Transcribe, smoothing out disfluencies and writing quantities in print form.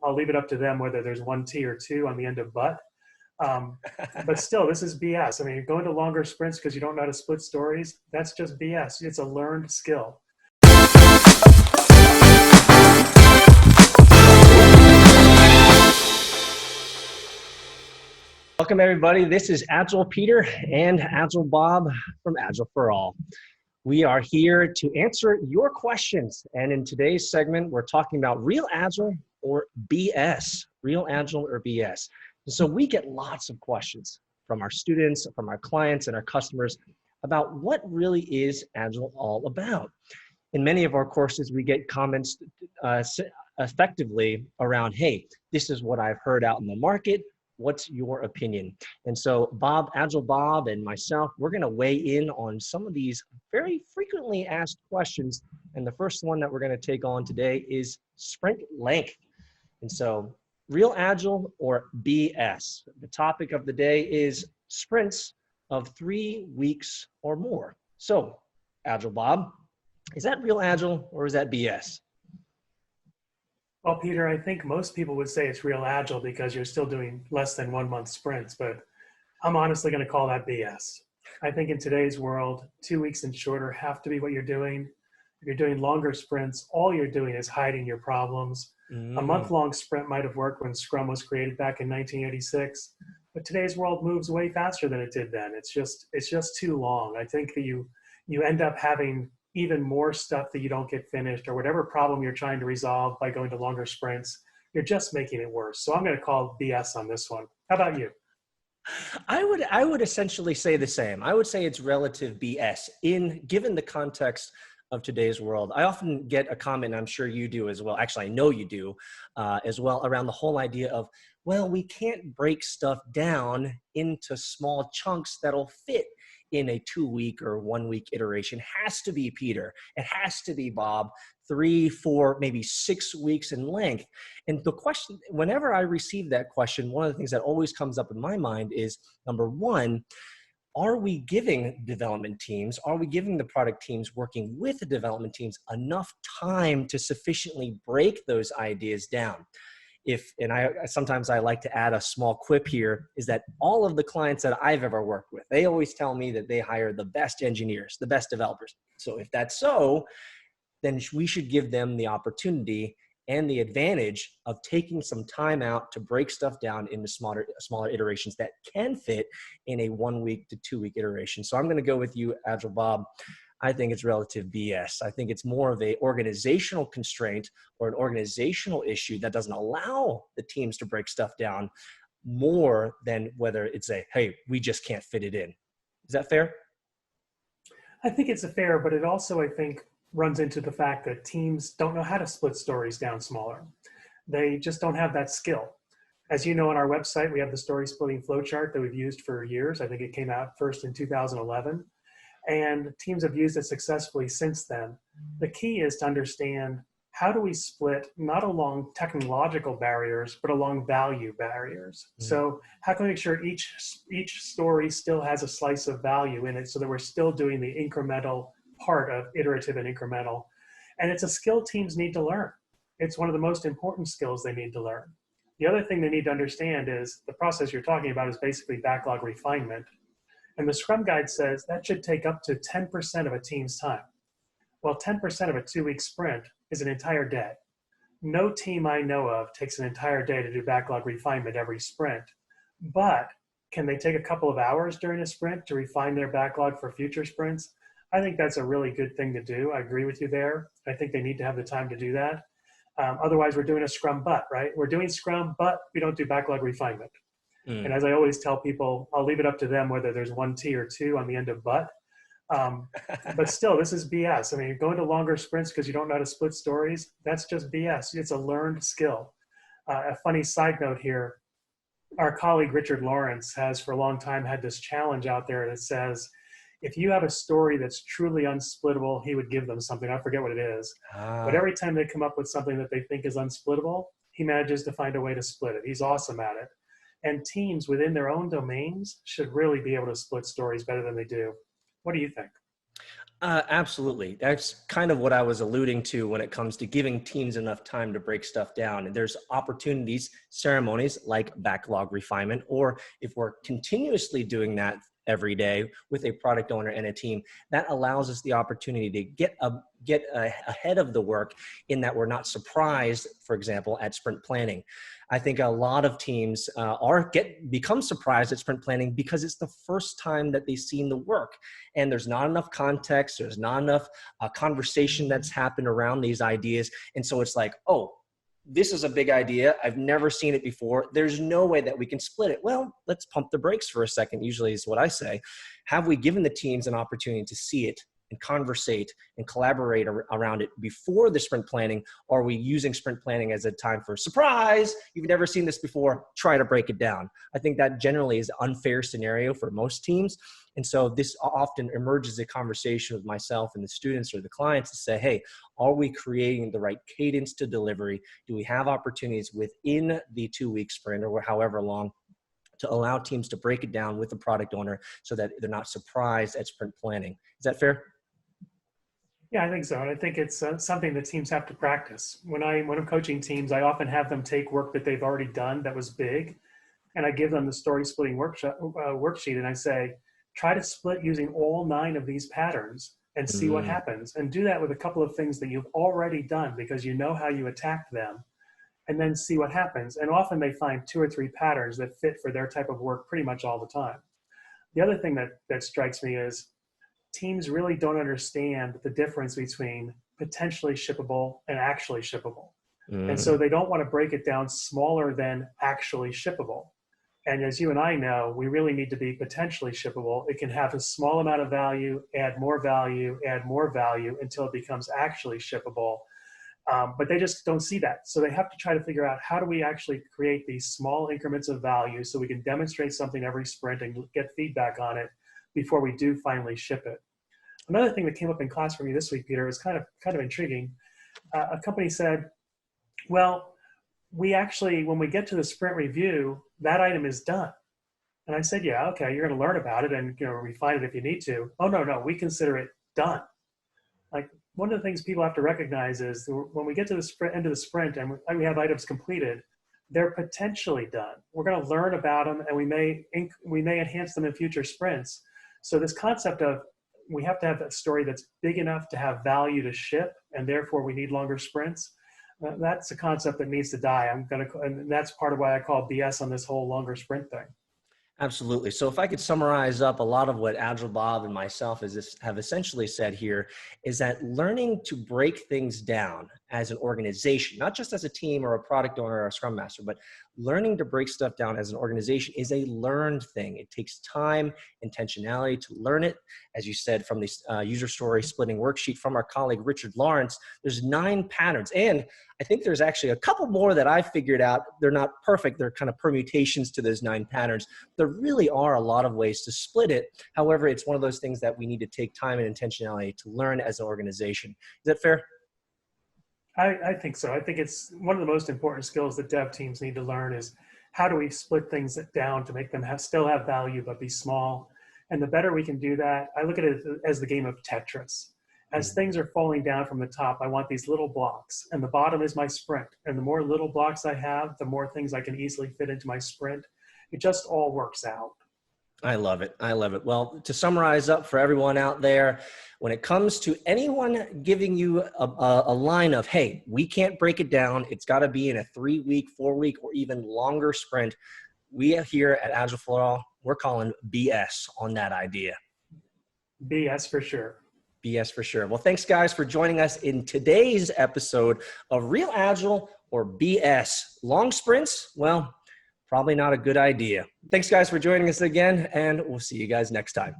I'll leave it up to them whether there's one T or two on the end of but. But still, this is BS. I mean, going to longer sprints because you don't know how to split stories, that's just BS. It's a learned skill. Welcome, everybody. This is Agile Peter and Agile Bob from Agile for All. We are here to answer your questions. And in today's segment, we're talking about real Agile or BS. Real Agile or BS. So we get lots of questions from our students, from our clients, and our customers about what really is Agile all about. In many of our courses, we get comments effectively around, hey, this is what I've heard out in the market. What's your opinion? And so Bob, Agile Bob, and myself, we're going to weigh in on some of these very frequently asked questions. And the first one that we're going to take on today is sprint length. And so real Agile or BS? The topic of the day is sprints of 3 weeks or more. So Agile Bob, is that real Agile or is that BS? Well, Peter, I think most people would say it's real Agile because you're still doing less than 1 month sprints, but I'm honestly going to call that BS. I think in today's world, 2 weeks and shorter have to be what you're doing. If you're doing longer sprints, all you're doing is hiding your problems. A month-long sprint might have worked when Scrum was created back in 1986, but today's world moves way faster than it did then. It's just too long. I think that you end up having even more stuff that you don't get finished, or whatever problem you're trying to resolve by going to longer sprints, you're just making it worse. So I'm going to call BS on this one. How about you? I would essentially say the same. I would say it's relative BS given the context of today's world. I often get a comment, and I'm sure you do as well. Actually, I know you do as well, around the whole idea of, well, we can't break stuff down into small chunks that'll fit in a 2 week or 1 week iteration. Has to be, Peter. It has to be, Bob, 3, 4, maybe 6 weeks in length. And the question, whenever I receive that question, one of the things that always comes up in my mind is, number one, are we giving development teams, are we giving the product teams working with the development teams enough time to sufficiently break those ideas down? Sometimes I like to add a small quip here, is that all of the clients that I've ever worked with, they always tell me that they hire the best engineers, the best developers. So if that's so, then we should give them the opportunity and the advantage of taking some time out to break stuff down into smaller iterations that can fit in a 1 week to 2 week iteration. So I'm going to go with you, Agile Bob. I think it's relative BS. I think it's more of an organizational constraint or an organizational issue that doesn't allow the teams to break stuff down more than whether it's hey, we just can't fit it in. Is that fair? I think it's fair, but it also, I think, runs into the fact that teams don't know how to split stories down smaller. They just don't have that skill. As you know, on our website, we have the story splitting flowchart that we've used for years. I think it came out first in 2011. And teams have used it successfully since then. The key is to understand, how do we split not along technological barriers, but along value barriers? Mm-hmm. So how can we make sure each story still has a slice of value in it, so that we're still doing the incremental part of iterative and incremental? And it's a skill teams need to learn. It's one of the most important skills they need to learn. The other thing they need to understand is the process you're talking about is basically backlog refinement. And the Scrum Guide says that should take up to 10% of a team's time. Well, 10% of a 2 week sprint is an entire day. No team I know of takes an entire day to do backlog refinement every sprint. But can they take a couple of hours during a sprint to refine their backlog for future sprints? I think that's a really good thing to do. I agree with you there. I think they need to have the time to do that. Otherwise, we're doing a Scrum but, right? We're doing Scrum, but we don't do backlog refinement. And as I always tell people, I'll leave it up to them whether there's one T or two on the end of but. But still, this is BS. I mean, going to longer sprints because you don't know how to split stories, that's just BS. It's a learned skill. A funny side note here, our colleague Richard Lawrence has for a long time had this challenge out there that says, if you have a story that's truly unsplittable, he would give them something. I forget what it is. But every time they come up with something that they think is unsplittable, he manages to find a way to split it. He's awesome at it. And teams within their own domains should really be able to split stories better than they do. What do you think? Absolutely. That's kind of what I was alluding to when it comes to giving teams enough time to break stuff down. And there's opportunities, ceremonies like backlog refinement, or if we're continuously doing that every day with a product owner and a team, that allows us the opportunity to ahead of the work in that we're not surprised, for example, at sprint planning. I think a lot of teams become surprised at sprint planning because it's the first time that they've seen the work, and there's not enough context, there's not enough conversation that's happened around these ideas, and so it's like, oh, this is a big idea. I've never seen it before. There's no way that we can split it. Well, let's pump the brakes for a second, usually is what I say. Have we given the teams an opportunity to see it and conversate and collaborate around it before the sprint planning? Or are we using sprint planning as a time for surprise? You've never seen this before. Try to break it down. I think that generally is an unfair scenario for most teams. And so this often emerges a conversation with myself and the students or the clients to say, hey, are we creating the right cadence to delivery? Do we have opportunities within the 2-week sprint or however long to allow teams to break it down with the product owner so that they're not surprised at sprint planning? Is that fair? Yeah, I think so. And I think it's something that teams have to practice. When I'm coaching teams, I often have them take work that they've already done that was big, and I give them the story splitting worksheet, and I say, try to split using all 9 of these patterns and see what happens. And do that with a couple of things that you've already done because you know how you attacked them, and then see what happens. And often they find 2 or 3 patterns that fit for their type of work pretty much all the time. The other thing that strikes me is teams really don't understand the difference between potentially shippable and actually shippable. And so they don't want to break it down smaller than actually shippable. And as you and I know, we really need to be potentially shippable. It can have a small amount of value, add more value until it becomes actually shippable. But they just don't see that. So they have to try to figure out, how do we actually create these small increments of value so we can demonstrate something every sprint and get feedback on it before we do finally ship it. Another thing that came up in class for me this week, Peter, is kind of intriguing. A company said, well, we actually, when we get to the sprint review, that item is done. And I said, yeah, okay, you're going to learn about it and refine it if you need to. Oh, no, we consider it done. Like, one of the things people have to recognize is when we get to the end of the sprint and we have items completed, they're potentially done. We're going to learn about them, and we may enhance them in future sprints. So this concept of we have to have a story that's big enough to have value to ship, and therefore we need longer sprints. That's a concept that needs to die. And that's part of why I call BS on this whole longer sprint thing. Absolutely. So if I could summarize up a lot of what Agile Bob and myself have essentially said here, is that learning to break things down as an organization, not just as a team or a product owner or a scrum master, but learning to break stuff down as an organization is a learned thing. It takes time, intentionality to learn it. As you said, from this user story splitting worksheet from our colleague, Richard Lawrence, there's 9 patterns. And I think there's actually a couple more that I figured out. They're not perfect. They're kind of permutations to those 9 patterns. There really are a lot of ways to split it. However, it's one of those things that we need to take time and intentionality to learn as an organization. Is that fair? I think so. I think it's one of the most important skills that dev teams need to learn is, how do we split things down to make them still have value but be small? And the better we can do that, I look at it as the game of Tetris. As things are falling down from the top, I want these little blocks, and the bottom is my sprint. And the more little blocks I have, the more things I can easily fit into my sprint. It just all works out. I love it. I love it. Well, to summarize up for everyone out there, when it comes to anyone giving you a line of, hey, we can't break it down, it's got to be in a 3-week, 4-week, or even longer sprint, we here at Agile for All, we're calling BS on that idea. BS for sure. BS for sure. Well, thanks guys for joining us in today's episode of Real Agile or BS. Long sprints? Well, probably not a good idea. Thanks guys for joining us again, and we'll see you guys next time.